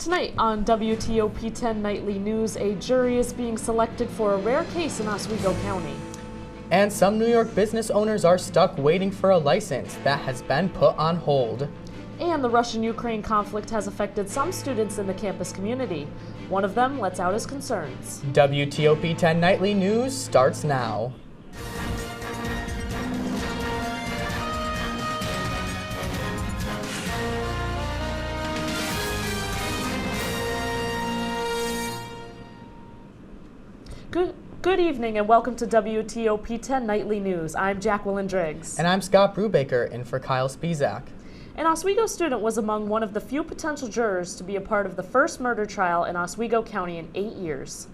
Tonight on WTOP-10 Nightly News, a jury is being selected for a rare case in Oswego County. And some New York business owners are stuck waiting for a license that has been put on hold. And the Russian-Ukraine conflict has affected some students in the campus community. One of them lets out his concerns. WTOP-10 Nightly News starts now. Good evening and welcome to WTOP-10 Nightly News. I'm Jacquelyn Driggs. And I'm Scott Brubaker, in for Kyle Spizak. An Oswego student was among one of the few potential jurors to be a part of the first murder trial in Oswego County in 8 years.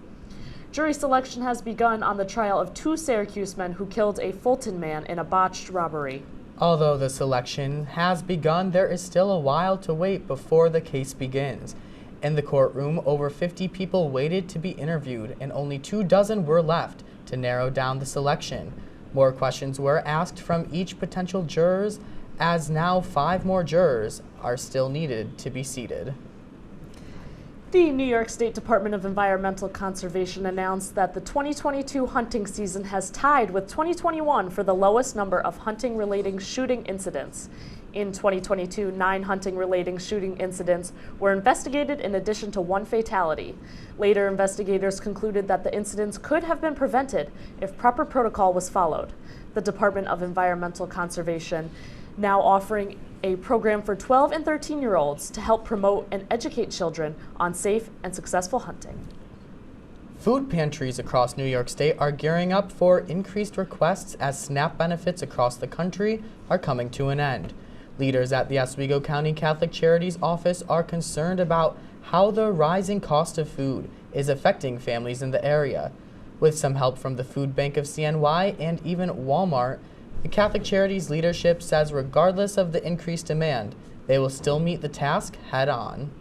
Jury selection has begun on the trial of 2 Syracuse men who killed a Fulton man in a botched robbery. Although the selection has begun, there is still a while to wait before the case begins. In the courtroom, over 50 people waited to be interviewed, and only 24 were left to narrow down the selection. More questions were asked from each potential jurors, as now 5 more jurors are still needed to be seated. The New York State Department of Environmental Conservation announced that the 2022 hunting season has tied with 2021 for the lowest number of hunting-related shooting incidents. In 2022, 9 hunting-related shooting incidents were investigated in addition to 1 fatality. Later, investigators concluded that the incidents could have been prevented if proper protocol was followed. The Department of Environmental Conservation now offering a program for 12 and 13-year-olds to help promote and educate children on safe and successful hunting. Food pantries across New York State are gearing up for increased requests as SNAP benefits across the country are coming to an end. Leaders at the Oswego County Catholic Charities Office are concerned about how the rising cost of food is affecting families in the area. With some help from the Food Bank of CNY and even Walmart, the Catholic Charities leadership says regardless of the increased demand, they will still meet the task head on.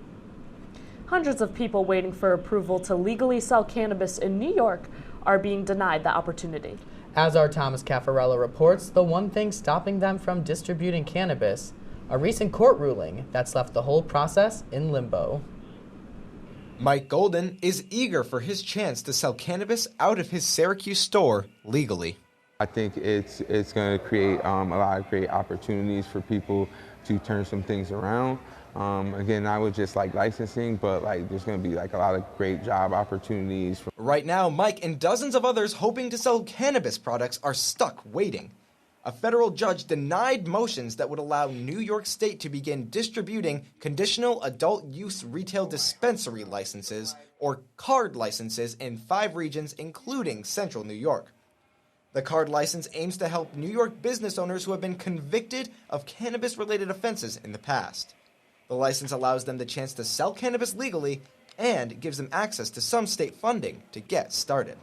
Hundreds of people waiting for approval to legally sell cannabis in New York are being denied the opportunity. As our Thomas Cafarella reports, the one thing stopping them from distributing cannabis, a recent court ruling that's left the whole process in limbo. Mike Golden is eager for his chance to sell cannabis out of his Syracuse store legally. I think it's going to create a lot of great opportunities for people to turn some things around. Again, not with just like licensing, but like there's going to be like a lot of great job opportunities. Right now, Mike and dozens of others hoping to sell cannabis products are stuck waiting. A federal judge denied motions that would allow New York State to begin distributing conditional adult use retail dispensary licenses, or CARD licenses, in 5 regions, including central New York. The CARD license aims to help New York business owners who have been convicted of cannabis-related offenses in the past. The license allows them the chance to sell cannabis legally and gives them access to some state funding to get started.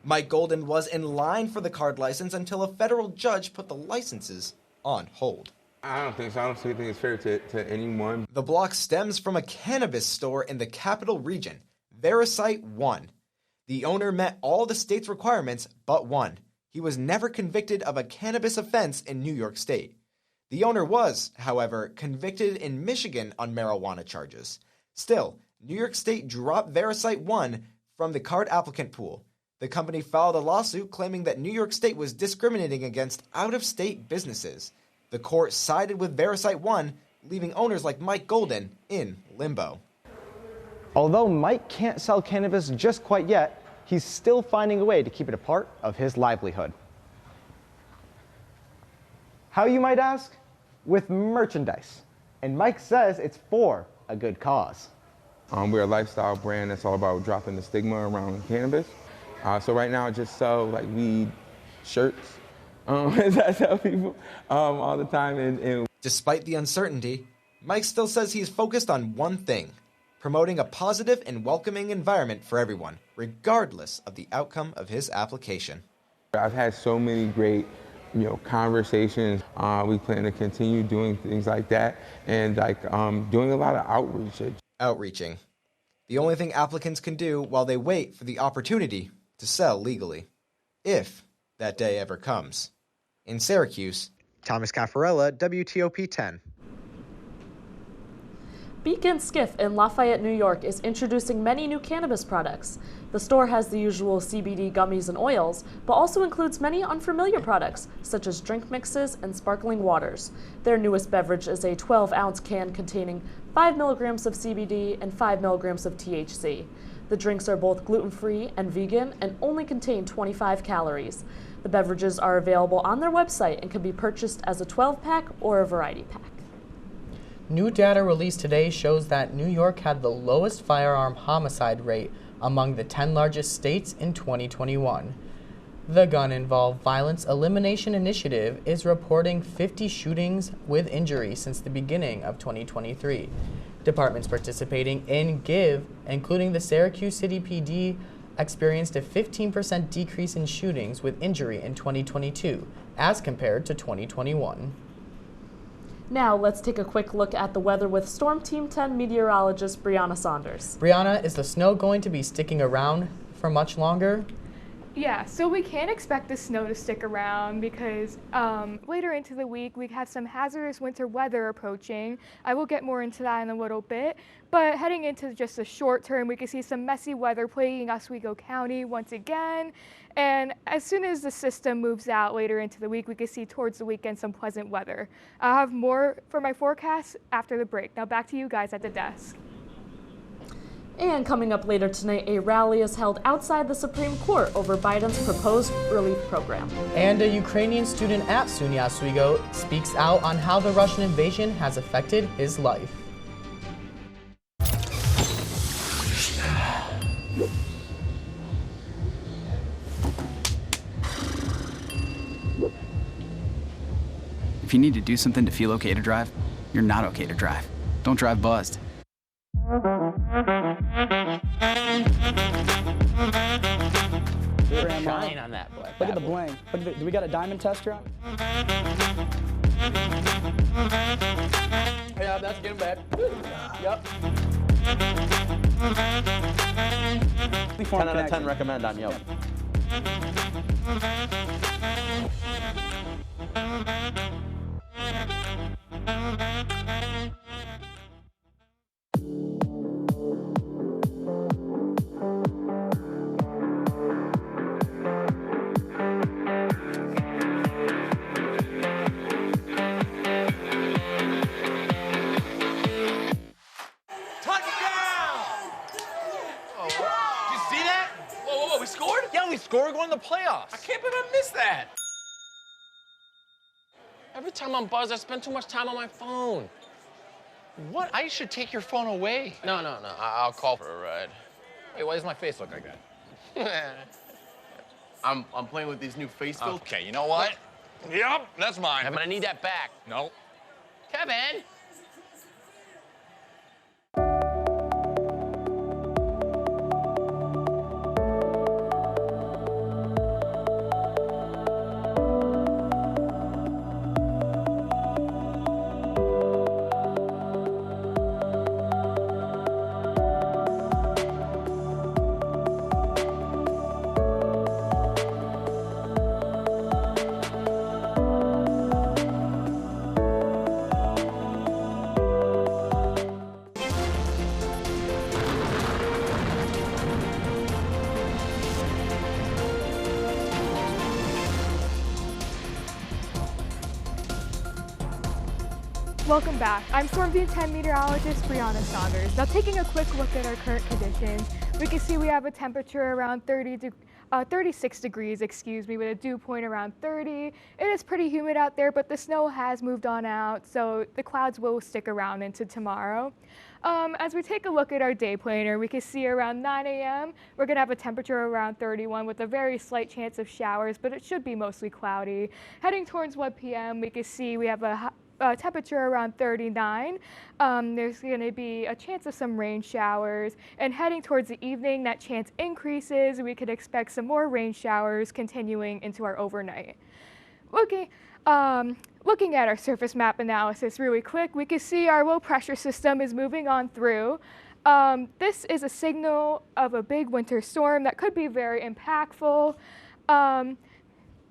Mike Golden was in line for the CARD license until a federal judge put the licenses on hold. I don't think so. I don't think it's fair to anyone. The block stems from a cannabis store in the capital region, Verasite 1. The owner met all the state's requirements but one. He was never convicted of a cannabis offense in New York State. The owner was, however, convicted in Michigan on marijuana charges. Still, New York State dropped Verasite 1 from the card applicant pool. The company filed a lawsuit claiming that New York State was discriminating against out-of-state businesses. The court sided with Verasite 1, leaving owners like Mike Golden in limbo. Although Mike can't sell cannabis just quite yet, he's still finding a way to keep it a part of his livelihood. How, you might ask? With merchandise. And Mike says it's for a good cause. We're a lifestyle brand that's all about dropping the stigma around cannabis. So right now I just sell like weed shirts. I tell people all the time. And Despite the uncertainty, Mike still says he's focused on one thing: promoting a positive and welcoming environment for everyone, regardless of the outcome of his application. I've had so many great conversations. We plan to continue doing things like that and doing a lot of outreach. Outreaching. The only thing applicants can do while they wait for the opportunity to sell legally, if that day ever comes. In Syracuse, Thomas Cafarella, WTOP-10. Beacon Skiff in Lafayette, New York is introducing many new cannabis products. The store has the usual CBD gummies and oils, but also includes many unfamiliar products, such as drink mixes and sparkling waters. Their newest beverage is a 12-ounce can containing 5 milligrams of CBD and 5 milligrams of THC. The drinks are both gluten-free and vegan and only contain 25 calories. The beverages are available on their website and can be purchased as a 12-pack or a variety pack. New data released today shows that New York had the lowest firearm homicide rate among the 10 largest states in 2021. The Gun Involved Violence Elimination Initiative is reporting 50 shootings with injury since the beginning of 2023. Departments participating in GIVE, including the Syracuse City PD, experienced a 15% decrease in shootings with injury in 2022 as compared to 2021. Now, let's take a quick look at the weather with Storm Team 10 meteorologist Brianna Saunders. Brianna, is the snow going to be sticking around for much longer? Yeah, so we can expect the snow to stick around because later into the week we have some hazardous winter weather approaching. I will get more into that in a little bit, but heading into just the short term, we can see some messy weather plaguing Oswego County once again. And as soon as the system moves out later into the week, we can see towards the weekend some pleasant weather. I'll have more for my forecast after the break. Now back to you guys at the desk. And coming up later tonight, a rally is held outside the Supreme Court over Biden's proposed relief program. And a Ukrainian student at SUNY Oswego speaks out on how the Russian invasion has affected his life. If you need to do something to feel okay to drive, you're not okay to drive. Don't drive buzzed. Shine on that black. Look at the bling. Do we got a diamond tester on? Yeah, that's getting bad. Yep. 10 out of 10 recommend on Yelp. Scoring, going to the playoffs. I can't believe I missed that. Every time I'm buzzed, I spend too much time on my phone. What? I should take your phone away. No. I'll call for a ride. Wait, why does my face look like that? I'm playing with these new face filters. Okay, you know what? Yep, that's mine. Kevin, I need that back. No. Kevin! Welcome back. I'm Storm Team 10 meteorologist Brianna Saunders. Now taking a quick look at our current conditions, we can see we have a temperature around 36 degrees, with a dew point around 30. It is pretty humid out there, but the snow has moved on out, so the clouds will stick around into tomorrow. As we take a look at our day planner, we can see around 9 a.m. we're going to have a temperature around 31 with a very slight chance of showers, but it should be mostly cloudy. Heading towards 1 p.m., we can see we have a temperature around 39. There's going to be a chance of some rain showers, and heading towards the evening, that chance increases. We could expect some more rain showers continuing into our overnight. Looking at our surface map analysis really quick, we can see our low pressure system is moving on through. This is a signal of a big winter storm that could be very impactful.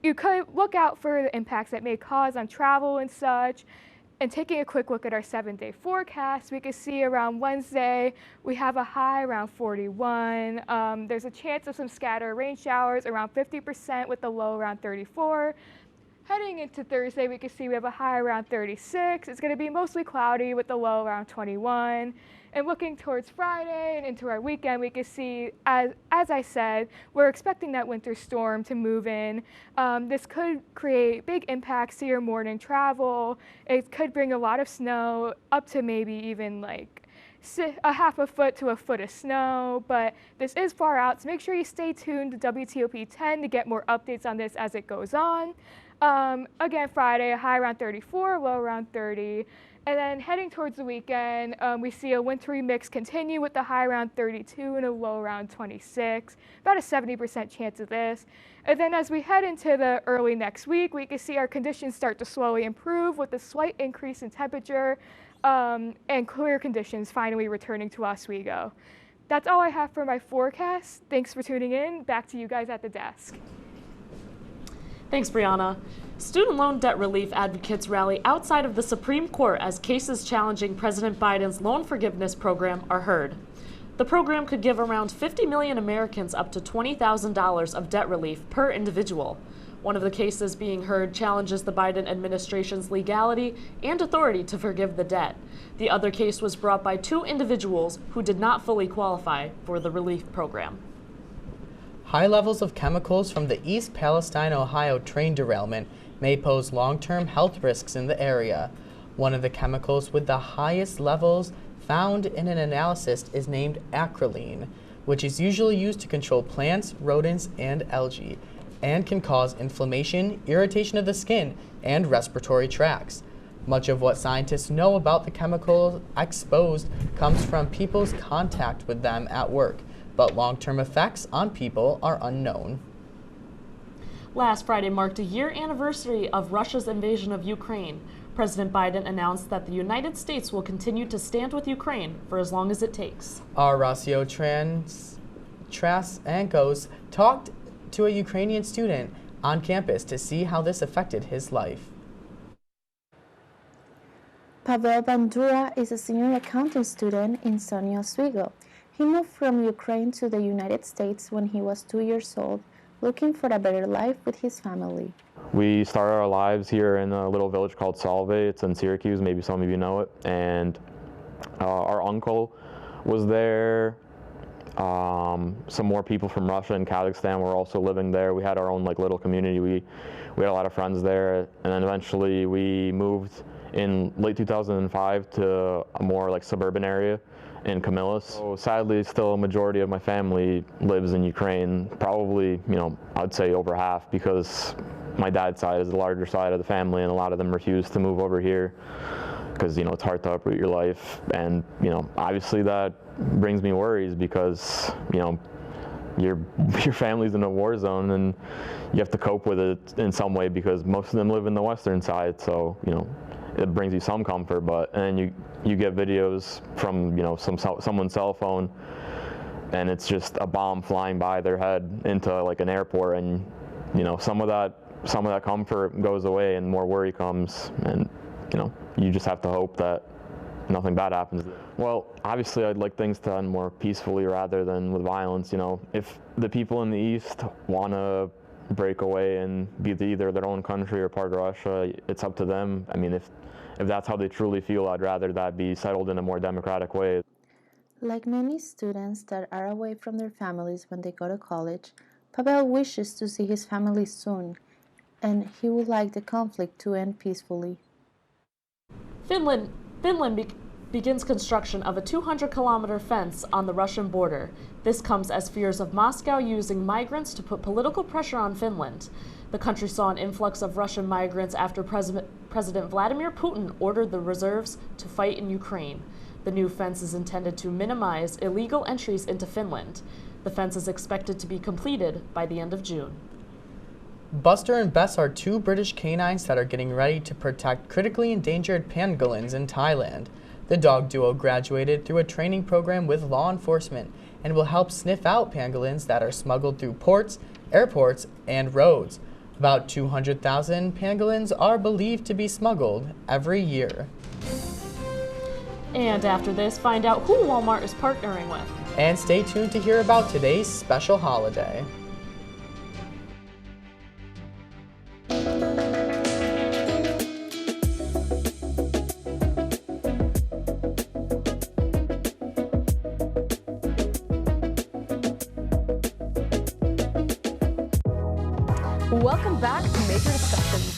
You could look out for the impacts that may cause on travel and such. And taking a quick look at our 7-day forecast, we can see around Wednesday, we have a high around 41. There's a chance of some scattered rain showers around 50% with the low around 34. Heading into Thursday, we can see we have a high around 36. It's going to be mostly cloudy with the low around 21. And looking towards Friday and into our weekend, we can see, as I said, we're expecting that winter storm to move in. This could create big impacts to your morning travel. It could bring a lot of snow, up to maybe even like a half a foot to a foot of snow, but this is far out, so make sure you stay tuned to WTOP-10 to get more updates on this as it goes on. Again, Friday, a high around 34, low around 30. And then heading towards the weekend, we see a wintry mix continue with the high around 32 and a low around 26, about a 70% chance of this. And then as we head into the early next week, we can see our conditions start to slowly improve with a slight increase in temperature and clear conditions finally returning to Oswego. That's all I have for my forecast. Thanks for tuning in. Back to you guys at the desk. Thanks, Brianna. Student loan debt relief advocates rally outside of the Supreme Court as cases challenging President Biden's loan forgiveness program are heard. The program could give around 50 million Americans up to $20,000 of debt relief per individual. One of the cases being heard challenges the Biden administration's legality and authority to forgive the debt. The other case was brought by two individuals who did not fully qualify for the relief program. High levels of chemicals from the East Palestine, Ohio train derailment may pose long-term health risks in the area. One of the chemicals with the highest levels found in an analysis is named acrolein, which is usually used to control plants, rodents, and algae, and can cause inflammation, irritation of the skin, and respiratory tracts. Much of what scientists know about the chemicals exposed comes from people's contact with them at work, but long-term effects on people are unknown. Last Friday marked a year anniversary of Russia's invasion of Ukraine. President Biden announced that the United States will continue to stand with Ukraine for as long as it takes. Our Rocio Trasankos talked to a Ukrainian student on campus to see how this affected his life. Pavel Bandura is a senior accounting student in sunny Oswego. He moved from Ukraine to the United States when he was 2 years old, looking for a better life with his family. We started our lives here in a little village called Salve. It's in Syracuse, maybe some of you know it. And our uncle was there. Some more people from Russia and Kazakhstan were also living there. We had our own little community. We had a lot of friends there. And then eventually we moved in late 2005 to a more suburban area in Camillus. So sadly, still a majority of my family lives in Ukraine. Probably, I'd say over half, because my dad's side is the larger side of the family, and a lot of them refuse to move over here because, it's hard to uproot your life. And, obviously that brings me worries because, your family's in a war zone and you have to cope with it in some way because most of them live in the western side. So, it brings you some comfort, but and you get videos from someone's cell phone, and it's just a bomb flying by their head into an airport, and some of that comfort goes away and more worry comes, and you just have to hope that nothing bad happens. Well, obviously I'd like things to end more peacefully rather than with violence. If the people in the East want to break away and be either their own country or part of Russia, it's up to them. I mean, if that's how they truly feel, I'd rather that be settled in a more democratic way. Like many students that are away from their families when they go to college, Pavel wishes to see his family soon, and he would like the conflict to end peacefully. Finland begins construction of a 200-kilometer fence on the Russian border. This comes as fears of Moscow using migrants to put political pressure on Finland. The country saw an influx of Russian migrants after President Vladimir Putin ordered the reserves to fight in Ukraine. The new fence is intended to minimize illegal entries into Finland. The fence is expected to be completed by the end of June. Buster and Bess are two British canines that are getting ready to protect critically endangered pangolins in Thailand. The dog duo graduated through a training program with law enforcement and will help sniff out pangolins that are smuggled through ports, airports, and roads. About 200,000 pangolins are believed to be smuggled every year. And after this, find out who Walmart is partnering with. And stay tuned to hear about today's special holiday. Welcome back to Major Discussions.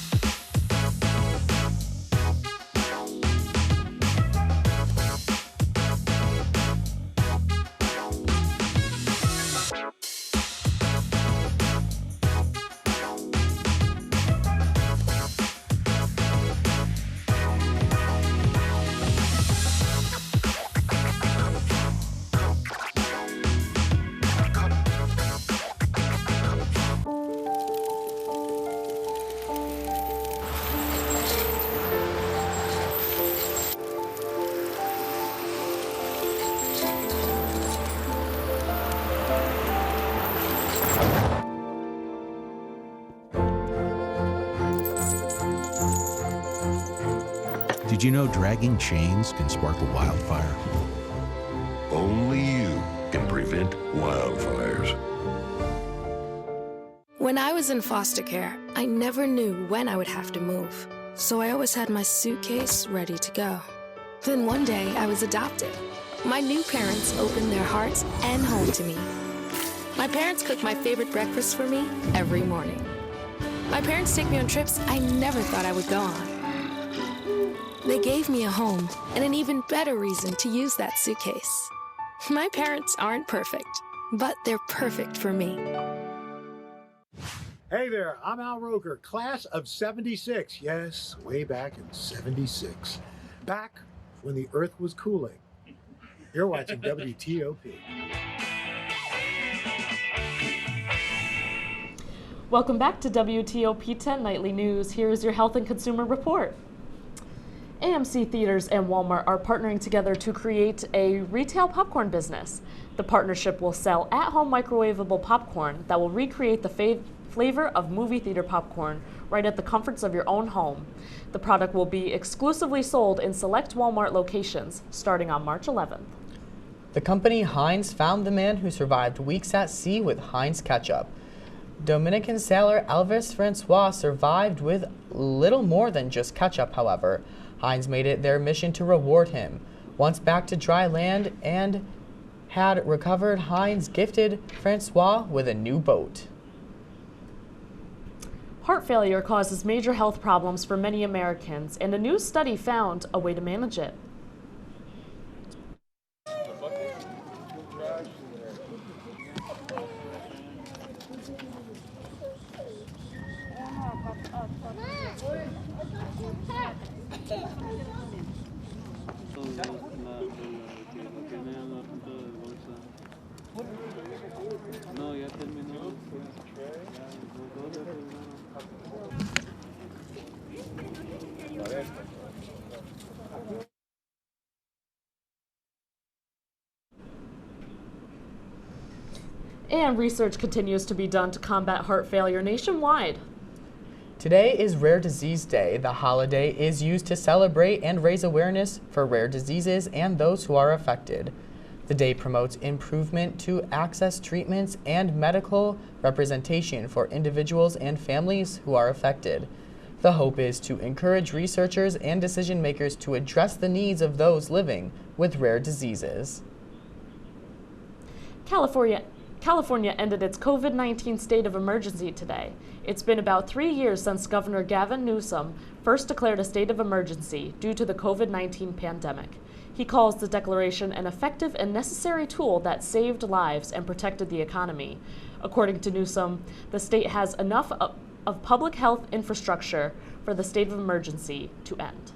Did you know dragging chains can spark a wildfire? Only you can prevent wildfires. When I was in foster care, I never knew when I would have to move, so I always had my suitcase ready to go. Then one day, I was adopted. My new parents opened their hearts and home to me. My parents cook my favorite breakfast for me every morning. My parents take me on trips I never thought I would go on. They gave me a home and an even better reason to use that suitcase. My parents aren't perfect, but they're perfect for me. Hey there, I'm Al Roker, class of 76. Yes, way back in 76. Back when the earth was cooling. You're watching WTOP. Welcome back to WTOP-10 Nightly News. Here is your health and consumer report. AMC Theaters and Walmart are partnering together to create a retail popcorn business. The partnership will sell at-home microwavable popcorn that will recreate the flavor of movie theater popcorn right at the comforts of your own home. The product will be exclusively sold in select Walmart locations starting on March 11th. The company Heinz found the man who survived weeks at sea with Heinz ketchup. Dominican sailor Elvis Francois survived with little more than just ketchup, however. Heinz made it their mission to reward him. Once back to dry land and had recovered, Heinz gifted Francois with a new boat. Heart failure causes major health problems for many Americans, and a new study found a way to manage it. And research continues to be done to combat heart failure nationwide. Today is Rare Disease Day. The holiday is used to celebrate and raise awareness for rare diseases and those who are affected. The day promotes improvement to access treatments and medical representation for individuals and families who are affected. The hope is to encourage researchers and decision makers to address the needs of those living with rare diseases. California ended its COVID-19 state of emergency today. It's been about 3 years since Governor Gavin Newsom first declared a state of emergency due to the COVID-19 pandemic. He calls the declaration an effective and necessary tool that saved lives and protected the economy. According to Newsom, the state has enough of public health infrastructure for the state of emergency to end.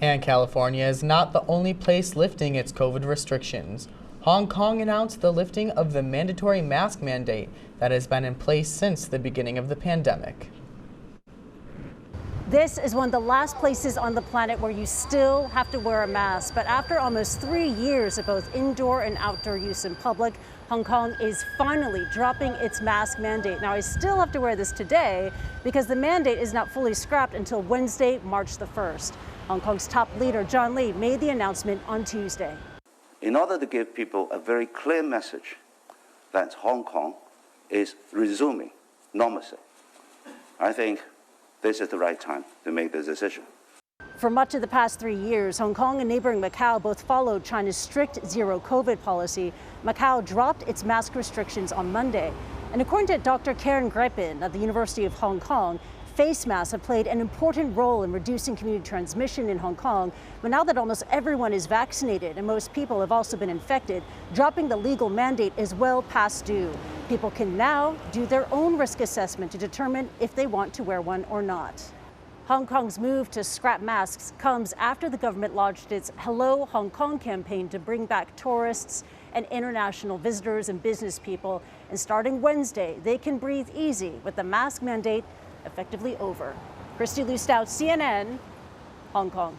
And California is not the only place lifting its COVID restrictions. Hong Kong announced the lifting of the mandatory mask mandate that has been in place since the beginning of the pandemic. This is one of the last places on the planet where you still have to wear a mask. But after almost 3 years of both indoor and outdoor use in public, Hong Kong is finally dropping its mask mandate. Now, I still have to wear this today because the mandate is not fully scrapped until Wednesday, March the 1st. Hong Kong's top leader, John Lee, made the announcement on Tuesday. In order to give people a very clear message that Hong Kong is resuming normalcy, I think this is the right time to make this decision. For much of the past 3 years, Hong Kong and neighboring Macau both followed China's strict zero COVID policy. Macau dropped its mask restrictions on Monday. And according to Dr. Karen Greipin of the University of Hong Kong, face masks have played an important role in reducing community transmission in Hong Kong. But now that almost everyone is vaccinated and most people have also been infected, dropping the legal mandate is well past due. People can now do their own risk assessment to determine if they want to wear one or not. Hong Kong's move to scrap masks comes after the government launched its Hello Hong Kong campaign to bring back tourists and international visitors and business people. And starting Wednesday, they can breathe easy with the mask mandate effectively over. Christy Lu Stout, CNN, Hong Kong.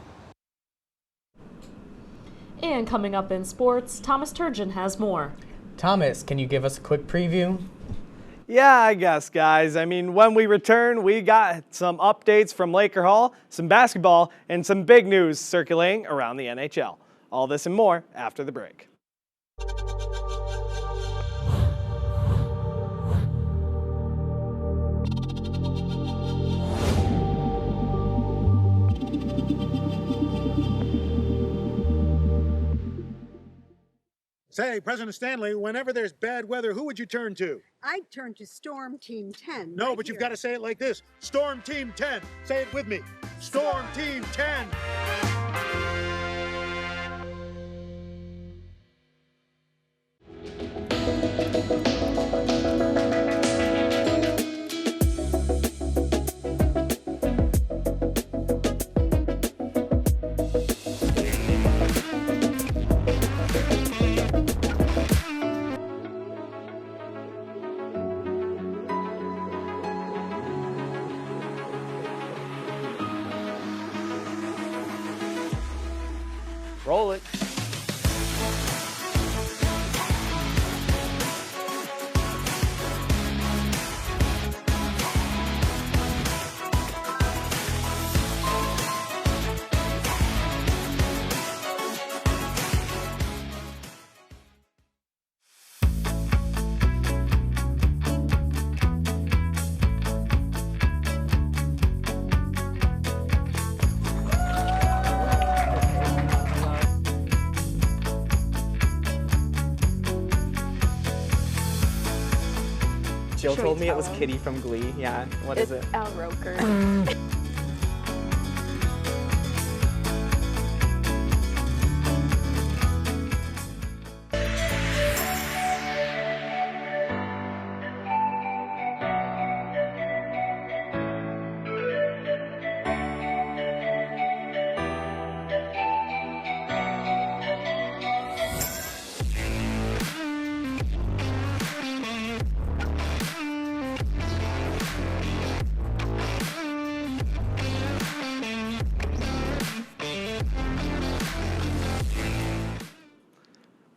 And coming up in sports, Thomas Turgeon has more. Thomas, can you give us a quick preview? Yeah, I guess, guys. I mean, when we return, we got some updates from Laker Hall, some basketball, and some big news circulating around the NHL. All this and more after the break. Say, President Stanley, whenever there's bad weather, who would you turn to? I'd turn to Storm Team 10. No, right but you've here. got to say it like this. Storm Team 10. Say it with me. Storm Team 10. Roll it. Jill Should we told me it tell was him? Kitty from Glee. Yeah, what is it? It's Al Roker.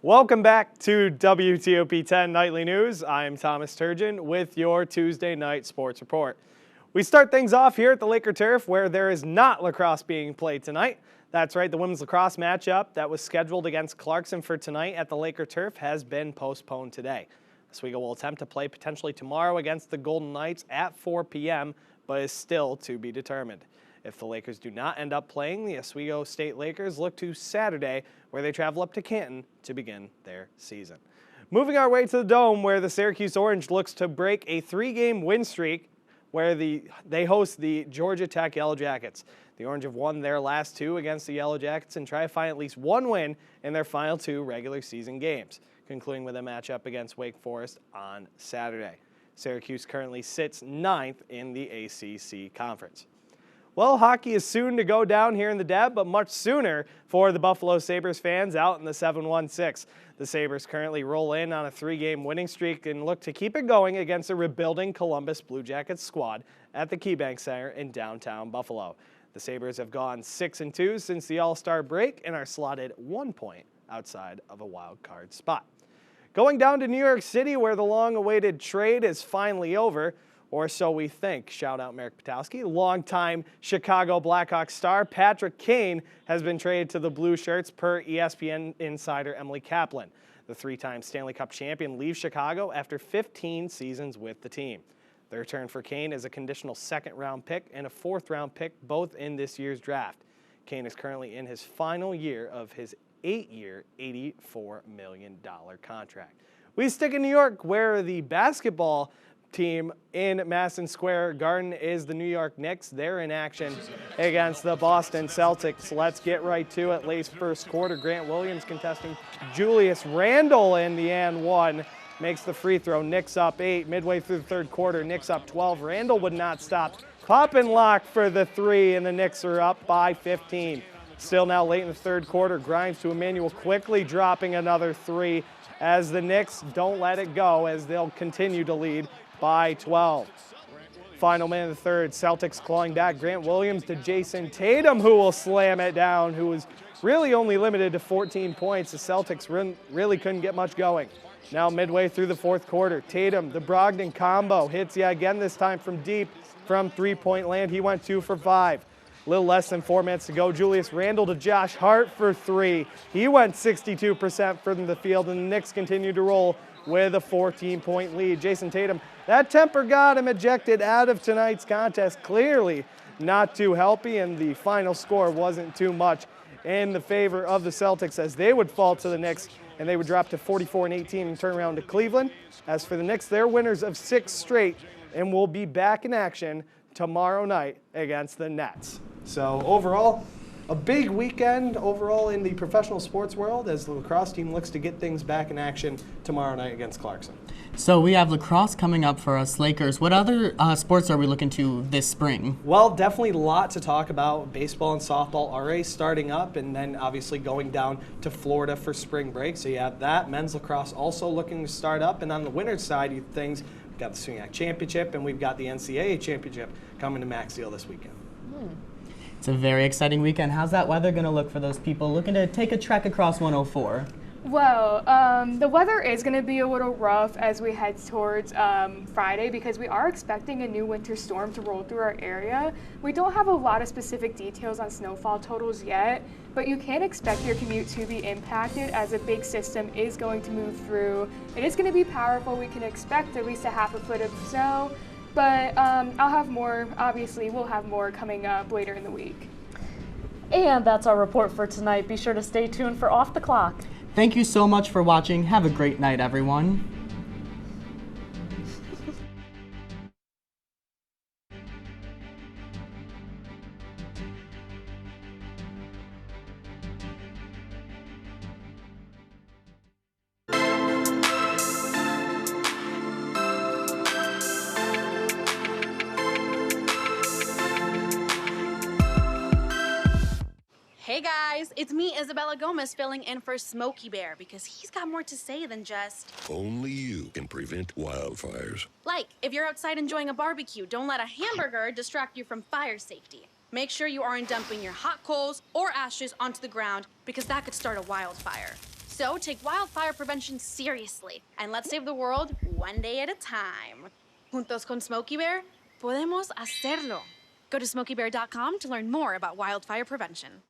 Welcome back to WTOP-10 Nightly News. I'm Thomas Turgeon with your Tuesday night sports report. We start things off here at the Laker Turf where there is not lacrosse being played tonight. That's right, the women's lacrosse matchup that was scheduled against Clarkson for tonight at the Laker Turf has been postponed today. Oswego will attempt to play potentially tomorrow against the Golden Knights at 4 p.m., but is still to be determined. If the Lakers do not end up playing, the Oswego State Lakers look to Saturday, where they travel up to Canton to begin their season. Moving our way to the Dome, where the Syracuse Orange looks to break a 3-game win streak, where they host the Georgia Tech Yellow Jackets. The Orange have won their last 2 against the Yellow Jackets and try to find at least 1 win in their final 2 regular season games, concluding with a matchup against Wake Forest on Saturday. Syracuse currently sits 9th in the ACC Conference. Well, hockey is soon to go down here in the Deb, but much sooner for the Buffalo Sabres fans out in the 7-1-6. The Sabres currently roll in on a 3-game winning streak and look to keep it going against a rebuilding Columbus Blue Jackets squad at the KeyBank Center in downtown Buffalo. The Sabres have gone 6-2 since the All-Star break and are slotted 1 point outside of a wild card spot. Going down to New York City, where the long-awaited trade is finally over, or so we think. Shout out Marek Ptakowski. Longtime Chicago Blackhawks star Patrick Kane has been traded to the Blue Shirts per ESPN insider Emily Kaplan. The 3-time Stanley Cup champion leaves Chicago after 15 seasons with the team. The return for Kane is a conditional 2nd-round pick and a 4th-round pick, both in this year's draft. Kane is currently in his final year of his 8-year, $84 million contract. We stick in New York, where the basketball team in Madison Square Garden is the New York Knicks. They're in action against the Boston Celtics. Let's get right to it. Late first quarter, Grant Williams contesting Julius Randle in the and one. Makes the free throw. Knicks up 8. Midway through the third quarter, Knicks up 12. Randle would not stop. Pop and lock for the 3, and the Knicks are up by 15. Still now late in the third quarter, Grimes to Emmanuel quickly dropping another 3 as the Knicks don't let it go as they'll continue to lead by 12. Final minute of the third, Celtics clawing back. Grant Williams to Jason Tatum, who will slam it down, who was really only limited to 14 points. The Celtics really couldn't get much going. Now midway through the fourth quarter, Tatum, the Brogdon combo, hits you again this time from deep from 3-point land. He went 2 for 5. A little less than 4 minutes to go. Julius Randle to Josh Hart for 3. He went 62% from the field, and the Knicks continued to roll with a 14-point lead. Jason Tatum, that temper got him ejected out of tonight's contest. Clearly not too healthy, and the final score wasn't too much in the favor of the Celtics as they would fall to the Knicks, and they would drop to 44-18 and turn around to Cleveland. As for the Knicks, they're winners of 6 straight and will be back in action tomorrow night against the Nets. So overall, a big weekend overall in the professional sports world as the lacrosse team looks to get things back in action tomorrow night against Clarkson. So we have lacrosse coming up for us Lakers. What other sports are we looking to this spring? Well, definitely a lot to talk about. Baseball and softball already starting up, and then obviously going down to Florida for spring break. So you have that. Men's lacrosse also looking to start up. And on the winner's side of things, we've got the Swing Act Championship, and we've got the NCAA Championship coming to Maxfield this weekend. It's a very exciting weekend. How's that weather going to look for those people looking to take a trek across 104? Well, the weather is going to be a little rough as we head towards Friday because we are expecting a new winter storm to roll through our area. We don't have a lot of specific details on snowfall totals yet, but you can expect your commute to be impacted as a big system is going to move through. It is going to be powerful. We can expect at least a half a foot of snow, but I'll have more. Obviously, we'll have more coming up later in the week. And that's our report for tonight. Be sure to stay tuned for Off the Clock. Thank you so much for watching. Have a great night, everyone. Hey guys, it's me, Isabella Gomez, filling in for Smokey Bear because he's got more to say than just... Only you can prevent wildfires. Like, if you're outside enjoying a barbecue, don't let a hamburger distract you from fire safety. Make sure you aren't dumping your hot coals or ashes onto the ground because that could start a wildfire. So take wildfire prevention seriously and let's save the world one day at a time. Juntos con Smokey Bear, podemos hacerlo. Go to smokeybear.com to learn more about wildfire prevention.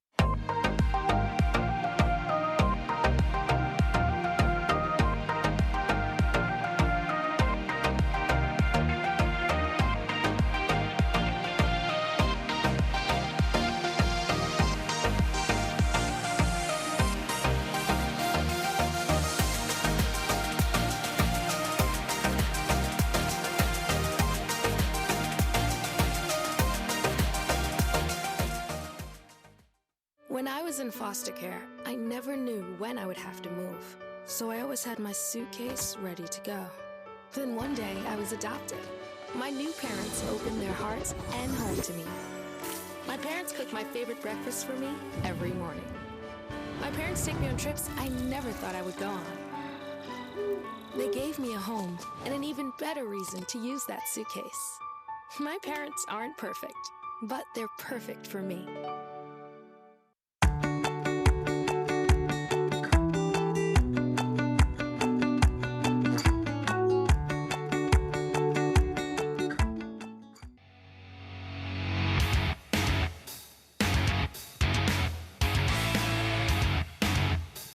When I was in foster care, I never knew when I would have to move. So I always had my suitcase ready to go. Then one day I was adopted. My new parents opened their hearts and home to me. My parents cook my favorite breakfast for me every morning. My parents take me on trips I never thought I would go on. They gave me a home and an even better reason to use that suitcase. My parents aren't perfect, but they're perfect for me.